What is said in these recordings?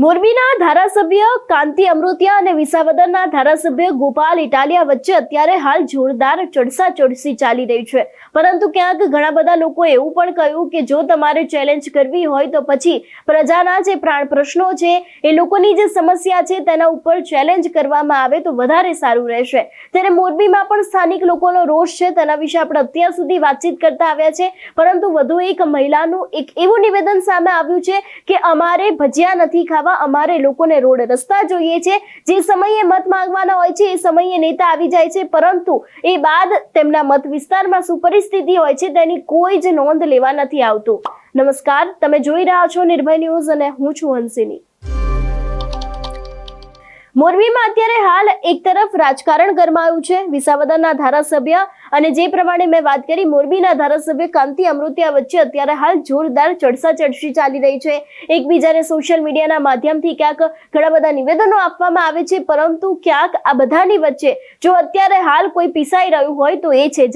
મોરબીના ધારાસભ્ય કાંતિ અમૃતિયા અને વિસાવદરના ધારાસભ્ય ગોપાલ ઇટાલિયા વચ્ચે અત્યારે હાલ જોરદાર ચડસાચડસી ચાલી રહી છે, પરંતુ ક્યાંક ઘણા બધા લોકોએ એવું પણ કહ્યું કે જો તમારે ચેલેન્જ કરવી હોય તો પછી પ્રજાના જે પ્રાણ પ્રશ્નો છે, એ લોકોની જે સમસ્યા છે તેના ઉપર ચેલેન્જ કરવામાં આવે તો વધારે સારું રહેશે। ત્યારે મોરબીમાં પણ સ્થાનિક લોકોનો રોષ છે, તેના વિશે આપણે અત્યાર સુધી વાતચીત કરતા આવ્યા છે, પરંતુ વધુ એક મહિલાનું એક એવું નિવેદન સામે આવ્યું છે કે અમારે ભજીયા નથી ખાવા, અમારે લોકોને રોડ રસ્તા જોઈએ છે। જે સમયે મત માંગવાના હોય છે એ સમયે નેતા આવી જાય છે, પરંતુ એ બાદ તેમના મત વિસ્તારમાં શું પરિસ્થિતિ હોય છે તેની કોઈ જ નોંધ લેવા નથી આવતું। નમસ્કાર, તમે જોઈ રહ્યા છો નિર્ભય ન્યૂઝ અને હું છું હંસિની। મોરબીમાં અત્યારે હાલ એક તરફ રાજકારણ ગરમાયું છે। વિસાવદરના ધારાસભ્ય અને જે પ્રમાણે મેં વાત કરી મોરબીના ધારાસભ્ય કાંતિ અમૃતિયા વચ્ચે અત્યારે હાલ જોરદાર ચડસાચડસી ચાલી રહી છે। એકબીજાને સોશિયલ મીડિયાના માધ્યમથી ક્યાંક ઘણા બધા નિવેદનો આપવામાં આવે છે, પરંતુ ક્યાંક આ બધાની વચ્ચે જો અત્યારે હાલ કોઈ પીસાઈ રહ્યું હોય તો એ છે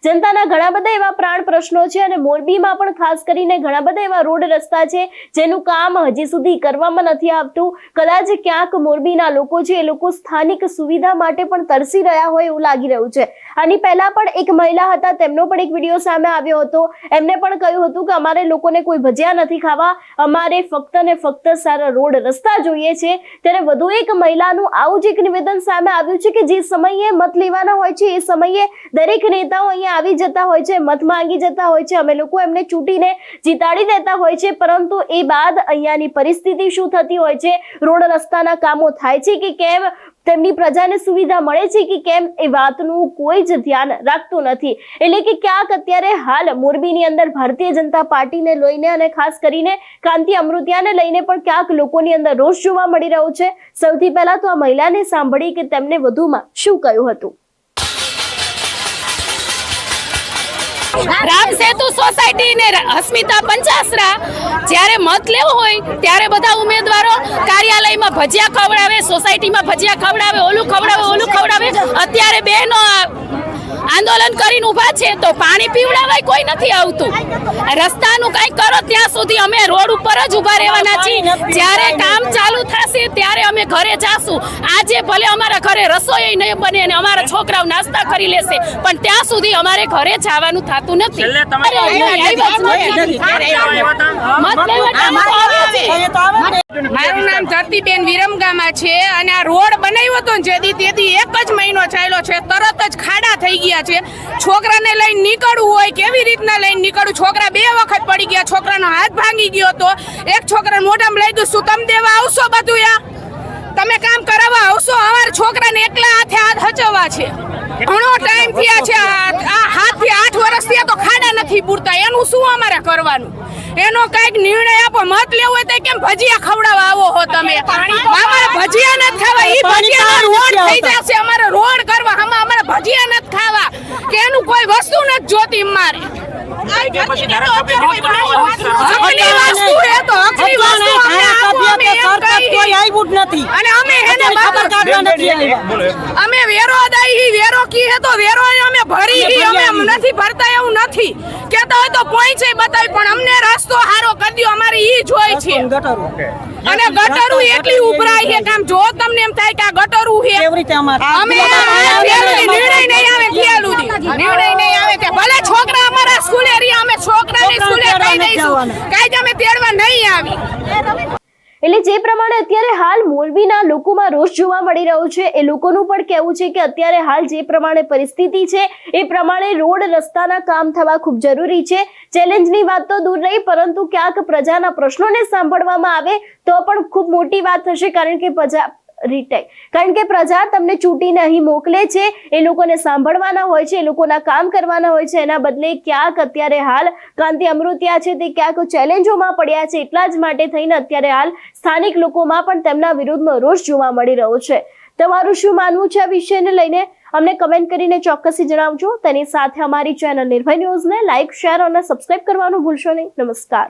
જનતાના ઘણા બધા એવા પ્રાણ પ્રશ્નો છે અને મોરબીમાં પણ ખાસ કરીને ઘણા બધા એવા રોડ રસ્તા છે જેનું કામ હજી સુધી કરવામાં નથી આવતું। કદાચ ક્યાંક મોરબીના લોકો છે એ લોકો સ્થાનિક સુવિધા માટે પણ તરસી રહ્યા હોય એવું લાગી રહ્યું છે। આની પહેલા પણ એક મહિલા હતા, તેમનો પણ એક વિડીયો સામે આવ્યો હતો। એમને પણ કહ્યું હતું કે અમારે લોકોને કોઈ ભજીયા નથી ખાવા, અમારે ફક્ત ને ફક્ત સારા રોડ રસ્તા જોઈએ છે। ત્યારે વધુ એક મહિલાનું આવું જ એક નિવેદન સામે આવ્યું છે કે જે સમયે મત લેવાના હોય છે એ સમયે દરેક નેતાઓ અહીંયા આવી જતા હોય છે, મત માંગી જતા હોય છે, અમે લોકો એમને ચૂંટીને જીતાડી દેતા હોય છે, પરંતુ એ બાદ અહીંયાની પરિસ્થિતિ શું થતી હોય છે, રોડ રસ્તાના કામો થાય છે કે કેમ, તેમની પ્રજાને સુવિધા મળે છે કે કેમ, એ વાતનું કોઈ જ ધ્યાન રાખતું નથી। એટલે કે ક્યાંક અત્યારે હાલ મોરબીની અંદર ભારતીય જનતા પાર્ટીને લઈને અને ખાસ કરીને કાંતિ અમૃતિયાને લઈને પણ ક્યાંક લોકોની અંદર રોષ જોવા મળી રહ્યો છે। સૌથી પહેલા તો આ મહિલાને સાંભળી કે તેમને વધુમાં શું કહ્યું હતું। રામ સેતુ સોસાયટી ને અસ્મિતા પંચાસરા જ્યારે મત લેવો હોય ત્યારે બધા ઉમેદવારો કાર્યાલયમાં ભજીયા ખવડાવે, સોસાયટીમાં ભજીયા ખવડાવે, ઓલું ખવડાવે। અત્યારે બહેનો આંદોલન કરીને ઊભા છે તો પાણી પીવડાવાય કોઈ નથી આવતું। રસ્તાનું કંઈક કરો ત્યાં સુધી અમે રોડ ઉપર જ ઊભા રહેવાના છીએ। જ્યારે કામ ચાલુ થશે ત્યારે અમે ઘરે જાશું। આજે ભલે અમારા ઘરે રસોઈ નહીં બને અને અમારા છોકરાઓ નાસ્તા કરી લેશે, પણ ત્યાં સુધી અમારે ઘરે જવાનું થતું નથી। મારું નામ ધરતીબેન વિરમગામા છે અને આ રોડ બનાવ્યો હતો જેથી એક જ મહિનો ચાલ્યો છે, તરત જ ખાડા થઈ ગયા છે। છોકરાને લઈને નીકળવું હોય કેવી રીતના લઈને નીકળવું? છોકરા 2 વખત પડી ગયા, છોકરાનો હાથ ભાંગી ગયો હતો, એક છોકરાને મોઢામાં લઈ ગયું। શું તમે દેવા આવશો? બધું તમે કામ કરાવવા આવશો? અમારા છોકરાને એકલા હાથે હાથ હચવવા છે। ઘણો ટાઈમ થયા છે, આ 7 થી 8 વર્ષ થયા તો ખાડા નથી પૂરતા। એનું શું અમારે કરવાનું? એનો કઈક નિર્ણય આપો। મત લેવું હોય તો કેમ ભજીયા ખવડાવવા આવો હો તમે? અમારે ભજીયા નથી ખાવા, ઈ ભજીયાનો રોડ થઈ જશે। અમારે રોડ કરવા, અમારે ભજીયા નથી ખાવા કે એનું કોઈ વસ્તુ નથી જોતી મારે। અમે વેરો દઈ, વેરો કી હે તો વેરો અમે ભરી, અમે નથી ભરતા એવું નથી કેતા હોય તો પોઈન્ટ બતાવી, પણ અમને રસ્તો હારો કરી દો, અમારે ઈ જોઈ છે। અને ગટરું એટલી ઉભરાય છે કામ જો તમને એમ થાય કે આ ગટરું છે, અમે નિર્ણય નહીં આવે નિર્ણય નહીં આવે કે ભલે છોકરા અમારા સ્કૂલે રહી, અમે છોકરાને સ્કૂલે કહી દઈશું, કાંઈ અમે તેડવા નહીં આવી। એટલે જે પ્રમાણે અત્યારે હાલ મોરબીના લોકોમાં રોષ જોવા મળી રહ્યો છે, એ લોકોનું પણ કહેવું છે કે અત્યારે હાલ જે પ્રમાણે પરિસ્થિતિ છે એ પ્રમાણે રોડ રસ્તાના કામ થવા ખૂબ જરૂરી છે। ચેલેન્જની વાત તો દૂર રહી, પરંતુ ક્યાંક પ્રજાના પ્રશ્નોને સાંભળવામાં આવે તો પણ ખૂબ મોટી વાત થશે, કારણ કે પ્રજા તમને ચૂંટીને અહીં મોકલે છે, એ લોકોને સાંભળવાના હોય છે, એ લોકોના કામ કરવાના હોય છે। એના બદલે ક્યાંક અત્યારે હાલ કાંતિ અમૃતિયા છે તે ક્યાંક ચેલેન્જોમાં પડ્યા છે, એટલા જ માટે થઈને અત્યારે હાલ સ્થાનિક લોકોમાં પણ તેમના વિરુદ્ધનો રોષ જોવા મળી રહ્યો છે। તમારું શું માનવું છે આ વિષયને લઈને અમને કમેન્ટ કરીને ચોક્કસથી જણાવજો। તેની સાથે અમારી ચેનલ નિર્ભય ન્યૂઝને લાઇક, શેર અને સબસ્ક્રાઇબ કરવાનું ભૂલશો નહીં। નમસ્કાર।